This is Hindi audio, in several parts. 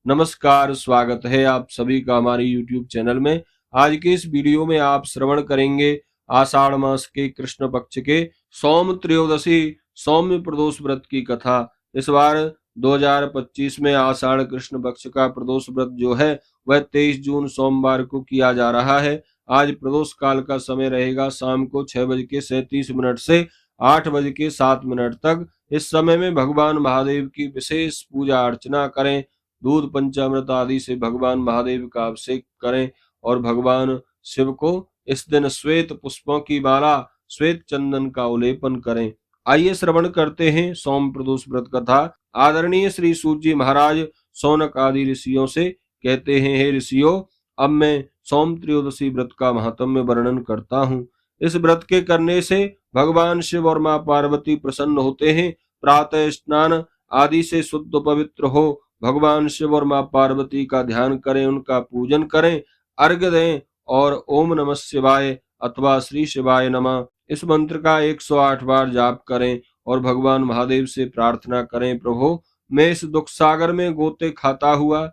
नमस्कार, स्वागत है आप सभी का हमारे YouTube चैनल में। आज के इस वीडियो में आप श्रवण करेंगे आषाढ़ मास के कृष्ण पक्ष के सोम त्रयोदशी सौम्य प्रदोष व्रत की कथा। इस बार 2025 में आषाढ़ कृष्ण पक्ष का प्रदोष व्रत जो है वह 23 जून सोमवार को किया जा रहा है। आज प्रदोष काल का समय रहेगा शाम को 6:37 से 8:07 तक। इस समय में भगवान महादेव की विशेष पूजा अर्चना करें, दूध पंचामृत आदि से भगवान महादेव का अभिषेक करें और भगवान शिव को इस दिन श्वेत पुष्पों की माला, श्वेत चंदन का उलेपन करें। आइए श्रवण करते हैं सोम प्रदोष व्रत कथा। आदरणीय श्री सूत जी महाराज शौनक आदि ऋषियों से कहते हैं, हे ऋषियों, अब मैं सोम त्रयोदशी व्रत का महात्म्य वर्णन करता हूँ। इस व्रत के करने से भगवान शिव और माँ पार्वती प्रसन्न होते हैं। प्रातः स्नान आदि से शुद्ध पवित्र हो भगवान शिव और माँ पार्वती का ध्यान करें, उनका पूजन करें, अर्घ्य दें और ओम नमः शिवाय अथवा श्री शिवाय नमः इस मंत्र का 108 बार जाप करें और भगवान महादेव से प्रार्थना करें, प्रभु मैं इस दुख सागर में गोते खाता हुआ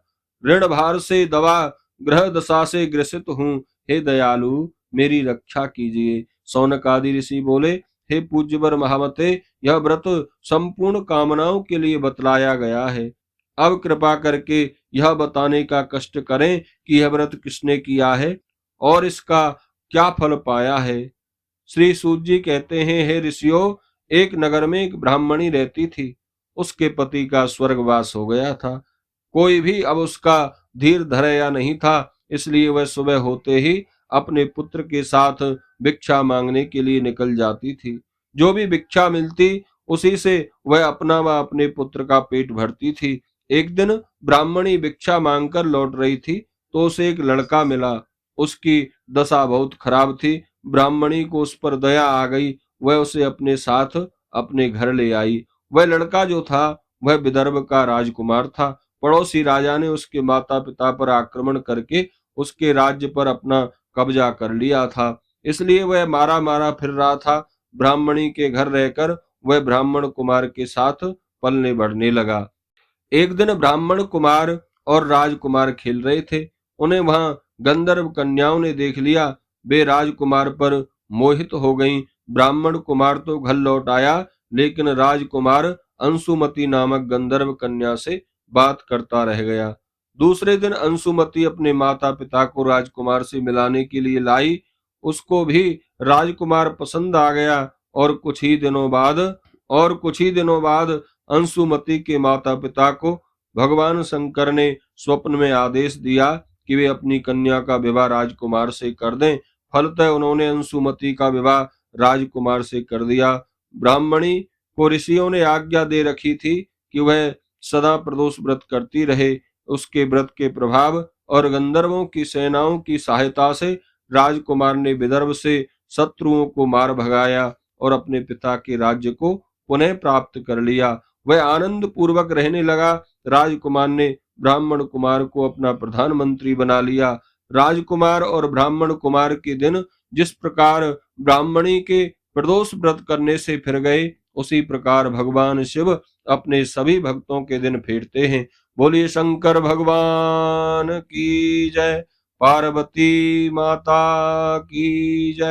ऋण भार से दवा ग्रह दशा से ग्रसित हूँ, हे दयालु मेरी रक्षा कीजिए। शौनक आदि ऋषि बोले, हे पूज्यवर महामते, यह व्रत संपूर्ण कामनाओं के लिए बतलाया गया है। अब कृपा करके यह बताने का कष्ट करें कि यह व्रत किसने किया है और इसका क्या फल पाया है। श्री सूत जी कहते हैं, हे ऋषियों, एक नगर में एक ब्राह्मणी रहती थी। उसके पति का स्वर्गवास हो गया था। कोई भी अब उसका धीर धरया नहीं था, इसलिए वह सुबह होते ही अपने पुत्र के साथ भिक्षा मांगने के लिए निकल जाती थी। जो भी भिक्षा मिलती उसी से वह अपना व अपने पुत्र का पेट भरती थी। एक दिन ब्राह्मणी भिक्षा मांगकर लौट रही थी तो उसे एक लड़का मिला। उसकी दशा बहुत खराब थी। ब्राह्मणी को उस पर दया आ गई। वह उसे अपने साथ अपने घर ले आई। वह लड़का जो था वह विदर्भ का राजकुमार था। पड़ोसी राजा ने उसके माता पिता पर आक्रमण करके उसके राज्य पर अपना कब्जा कर लिया था, इसलिए वह मारा मारा फिर रहा था। ब्राह्मणी के घर रहकर वह ब्राह्मण कुमार के साथ पलने बढ़ने लगा। एक दिन ब्राह्मण कुमार और राजकुमार खेल रहे थे। उन्हें वहां गंधर्व कन्याओं ने देख लिया। वे राजकुमार पर मोहित हो गईं। ब्राह्मण कुमार तो घर लौट आया, लेकिन राजकुमार अंशुमति नामक गंधर्व कन्या से बात करता रह गया। दूसरे दिन अंशुमति अपने माता पिता को राजकुमार से मिलाने के लिए लाई। उसको भी राजकुमार पसंद आ गया और कुछ ही दिनों बाद अंशुमति के माता पिता को भगवान शंकर ने स्वप्न में आदेश दिया कि वे अपनी कन्या का विवाह राजकुमार से कर दें। फलतः उन्होंने अंशुमति का विवाह राजकुमार से कर दिया। ब्राह्मणी को ऋषियों ने आज्ञा दे रखी थी कि वह सदा प्रदोष व्रत करती रहे। उसके व्रत के प्रभाव और गंधर्वों की सेनाओं की सहायता से राजकुमार ने विदर्भ से शत्रुओं को मार भगाया और अपने पिता के राज्य को पुनः प्राप्त कर लिया। वह आनंद पूर्वक रहने लगा। राजकुमार ने ब्राह्मण कुमार को अपना प्रधानमंत्री बना लिया। राजकुमार और ब्राह्मण कुमार के दिन जिस प्रकार ब्राह्मणी के प्रदोष व्रत करने से फिर गए, उसी प्रकार भगवान शिव अपने सभी भक्तों के दिन फेरते हैं। बोलिए शंकर भगवान की जय, पार्वती माता की जय।